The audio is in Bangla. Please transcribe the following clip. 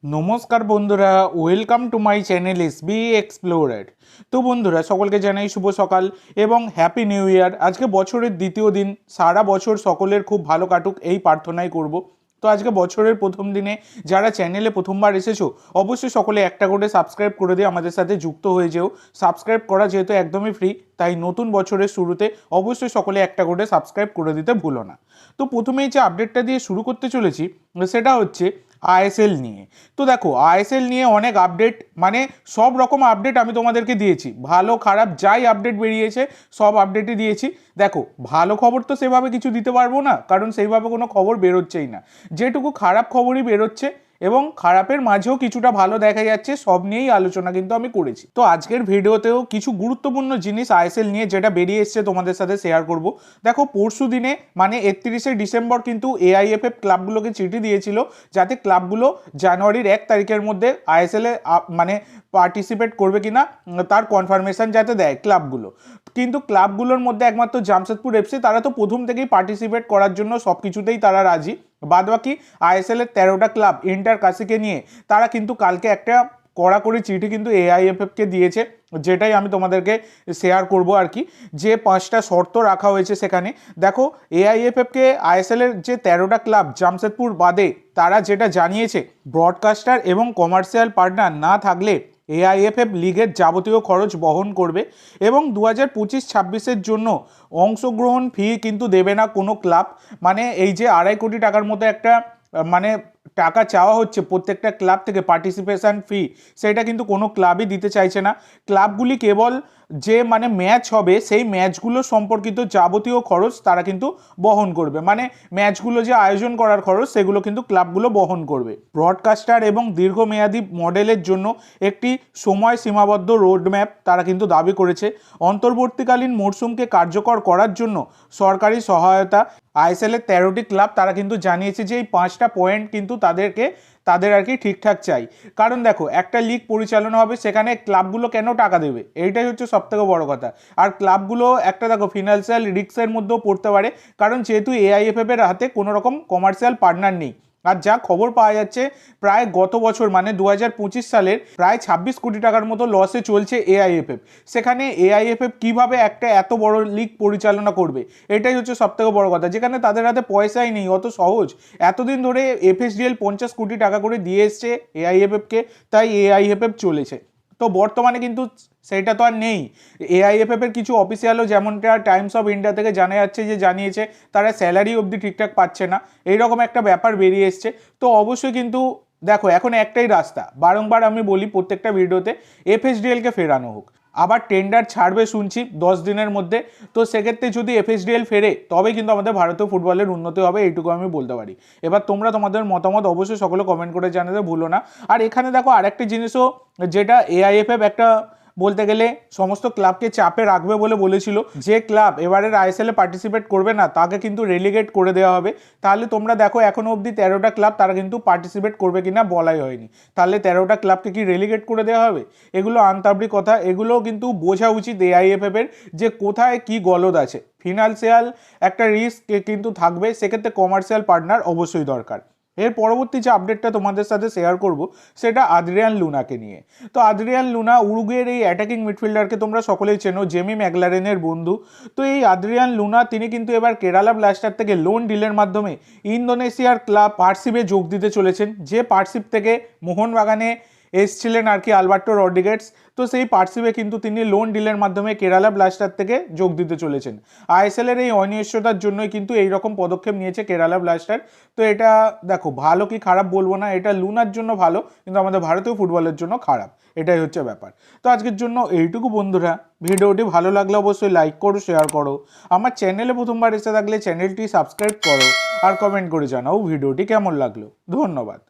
নমস্কার বন্ধুরা, welcome to my channel SB explorer. তো বন্ধুরা, সকলকে জানাই শুভ সকাল এবং হ্যাপি নিউ ইয়ার। আজকে বছরের দ্বিতীয় দিন, সারা বছর সকলের খুব ভালো কাটুক এই প্রার্থনাই করব। তো আজকে বছরের প্রথম দিনে যারা চ্যানেলে প্রথমবার এসেছো, অবশ্যই সকলে একটা করে সাবস্ক্রাইব করে দিয়ে আমাদের সাথে যুক্ত হয়ে যেও। সাবস্ক্রাইব করা যেহেতু একদমই ফ্রি, তাই নতুন বছরের শুরুতে অবশ্যই সকলে একটা করে সাবস্ক্রাইব করে দিতে ভুলো না। তো প্রথমেই যে আপডেটটা দিয়ে শুরু করতে চলেছি সেটা হচ্ছে আইএসএল নিয়ে। তো দেখো, আইএসএল নিয়ে অনেক আপডেট, মানে সব রকম আপডেট আমি তোমাদেরকে দিয়েছি, ভালো খারাপ যাই আপডেট বেরিয়েছে সব আপডেটই দিয়েছি। দেখো, ভালো খবর তো সেভাবে কিছু দিতে পারবো না, কারণ সেইভাবে কোনো খবর বেরোচ্ছেই না। যেটুকু খারাপ খবরই বেরোচ্ছে এবং খারাপের মাঝেও কিছুটা ভালো দেখা যাচ্ছে, সব নিয়েই আলোচনা কিন্তু আমি করেছি। তো আজকের ভিডিওতেও কিছু গুরুত্বপূর্ণ জিনিস আইএসএল নিয়ে যেটা বেরিয়ে এসছে তোমাদের সাথে শেয়ার করব। দেখো, পরশু দিনে মানে 31শে ডিসেম্বর কিন্তু এআইএফএফ ক্লাবগুলোকে চিঠি দিয়েছিল যাতে ক্লাবগুলো জানুয়ারির 1 তারিখের মধ্যে আইএসএলে মানে পার্টিসিপেট করবে কিনা তার কনফার্মেশন যাতে দেয় ক্লাবগুলো। কিন্তু ক্লাবগুলোর মধ্যে একমাত্র জামশেদপুর এফসি, তারা তো প্রথম থেকেই পার্টিসিপেট করার জন্য সব কিছুতেই তারা রাজি। বাদবাকি আইএসএল এর 13টা ক্লাব ইন্টার কাশিকে নিয়ে তারা কিন্তু কালকে একটা কড়াকড়ি চিঠি কিন্তু এআইএফএফকে দিয়েছে, যেটাই আমি তোমাদেরকে শেয়ার করব আর কি। যে 5টা শর্ত রাখা হয়েছে সেখানে, দেখো এআইএফএফকে আইএসএল এর যে 13টা ক্লাব জামশেদপুর বাদে তারা যেটা জানিয়েছে, ব্রডকাস্টার এবং কমার্শিয়াল পার্টনার না থাকলে এআইএফএফ লিগের যাবতীয় খরচ বহন করবে এবং 2025-26-এর জন্য অংশগ্রহণ ফি কিন্তু দেবে না কোনো ক্লাব। মানে এই যে 2.5 কোটি টাকার মতো একটা মানে টাকা চাওয়া হচ্ছে প্রত্যেকটা ক্লাব থেকে পার্টিসিপেশন ফি, সেটা কিন্তু কোনো ক্লাবই দিতে চাইছে না। ক্লাবগুলি কেবল যে মানে ম্যাচ হবে সেই ম্যাচগুলো সম্পর্কিত যাবতীয় খরচ তারা কিন্তু বহন করবে, মানে ম্যাচগুলো যে আয়োজন করার খরচ সেগুলো কিন্তু ক্লাবগুলো বহন করবে। ব্রডকাস্টার এবং দীর্ঘমেয়াদী মডেলের জন্য একটি সময় সীমাবদ্ধ রোডম্যাপ তারা কিন্তু দাবি করেছে। অন্তর্বর্তীকালীন মরশুমকে কার্যকর করার জন্য সরকারি সহায়তা। আইএসএল এর 13টি ক্লাব তারা কিন্তু জানিয়েছে যে এই 5টা পয়েন্ট কিন্তু তাদের আর কি ঠিকঠাক চাই। কারণ দেখো, একটা লিগ পরিচালনা হবে, সেখানে ক্লাবগুলো কেন টাকা দেবে, এইটাই হচ্ছে সবথেকে বড় কথা। আর ক্লাবগুলো একটা দেখো ফিনান্সিয়াল রিস্কের মধ্যেও পড়তে পারে, কারণ যেহেতু এআইএফএফ এর হাতে কোনো রকম কমার্শিয়াল পার্টনার নেই। আর যা খবর পাওয়া যাচ্ছে, প্রায় গত বছর মানে 2025 সালের প্রায় 26 কোটি টাকার মতো লসে চলছে এআইএফএফ। সেখানে এআইএফএফ কিভাবে একটা এত বড় লিগ পরিচালনা করবে, এটাই হচ্ছে সবথেকে বড় কথা। যেখানে তাদের হাতে পয়সাই নেই, অত সহজ। এতদিন ধরে এফএসডিএল 50 কোটি টাকা করে দিয়ে এসছে এআইএফএফকে, তাই এআইএফএফ চলেছে। তো বর্তমানে কিন্তু সেটা তো আর নেই। এআইএফএফ এর কিছু অফিসিয়ালও, যেমনটা টাইমস অফ ইন্ডিয়া থেকে জানা যাচ্ছে যে জানিয়েছে তারা স্যালারি অবধি ঠিকঠাক পাচ্ছে না, এইরকম একটা ব্যাপার বেরিয়ে এসছে। তো অবশ্যই কিন্তু দেখো, এখন একটাই রাস্তা, বারংবার আমি বলি প্রত্যেকটা ভিডিওতে, এফএসডিএলকে ফেরানো হোক। আবার টেন্ডার ছাড়বে শুনছি 10 দিনের মধ্যে। তো সেক্ষেত্রে যদি এফএসডিএল ফেরে তবে কিন্তু আমাদের ভারতীয় ফুটবলের উন্নতি হবে, এইটুকু আমি বলতে পারি। এবার তোমরা তোমাদের মতামত অবশ্যই সকলে কমেন্ট করে জানাতে ভুলো না। আর এখানে দেখো আরেকটা জিনিসও, যেটা এআইএফএফ একটা বলতে গেলে সমস্ত ক্লাবকে চাপে রাখবে বলে বলেছিল, যে ক্লাব এবারের আইএসএল এ পার্টিসিপেট করবে না তাকে কিন্তু রেলিগেট করে দেওয়া হবে। তাহলে তোমরা দেখো, এখনো অবধি 13টা ক্লাব তারা কিন্তু পার্টিসিপেট করবে কিনা বলাই হয়নি। তাহলে 13টা ক্লাবকে কি রেলিগেট করে দেওয়া হবে? এগুলো আনতাবড়ি কথা, এগুলো কিন্তু বোঝা উচিত এআইএফএফ এর যে কোথায় কি গলদ আছে। ফিনান্সিয়াল একটা রিস্ক কিন্তু থাকবে, সেক্ষেত্রে কমার্শিয়াল পার্টনার অবশ্যই দরকার। এর পরবর্তী যে আপডেটটা তোমাদের সাথে শেয়ার করব সেটা আদ্রিয়ান লুনাকে নিয়ে। তো আদ্রিয়ান লুনা উরুগুয়ের এই অ্যাটাকিং মিডফিল্ডারকে তোমরা সকলেই চেনো, জেমি ম্যাকলারেনের বন্ধু। তো এই আদ্রিয়ান লুনা তিনি কিন্তু এবার কেরালা ব্লাস্টার থেকে লোন ডিলের মাধ্যমে ইন্দোনেশিয়ার ক্লাব পার্সিবে যোগ দিতে চলেছেন, যে পার্সিব থেকে মোহনবাগানে এসছিলেন আর কি আলবার্টো রড্রিগেজ। তো সেই পার্সিবে কিন্তু তিনি লোন ডিলের মাধ্যমে কেরালা ব্লাস্টার থেকে যোগ দিতে চলেছেন। আইএসএল এর এই অনিশ্চয়তার জন্যই কিন্তু এইরকম পদক্ষেপ নিয়েছে কেরালা ব্লাস্টার। তো এটা দেখো, ভালো কি খারাপ বলবো না, এটা লুনার জন্য ভালো, কিন্তু আমাদের ভারতীয় ফুটবলের জন্য খারাপ, এটাই হচ্ছে ব্যাপার। তো আজকের জন্য এইটুকু বন্ধুরা। ভিডিওটি ভালো লাগলে অবশ্যই লাইক করো, শেয়ার করো। আমার চ্যানেলে প্রথমবার এসে থাকলে চ্যানেলটি সাবস্ক্রাইব করো আর কমেন্ট করে জানাও ভিডিওটি কেমন লাগলো। ধন্যবাদ।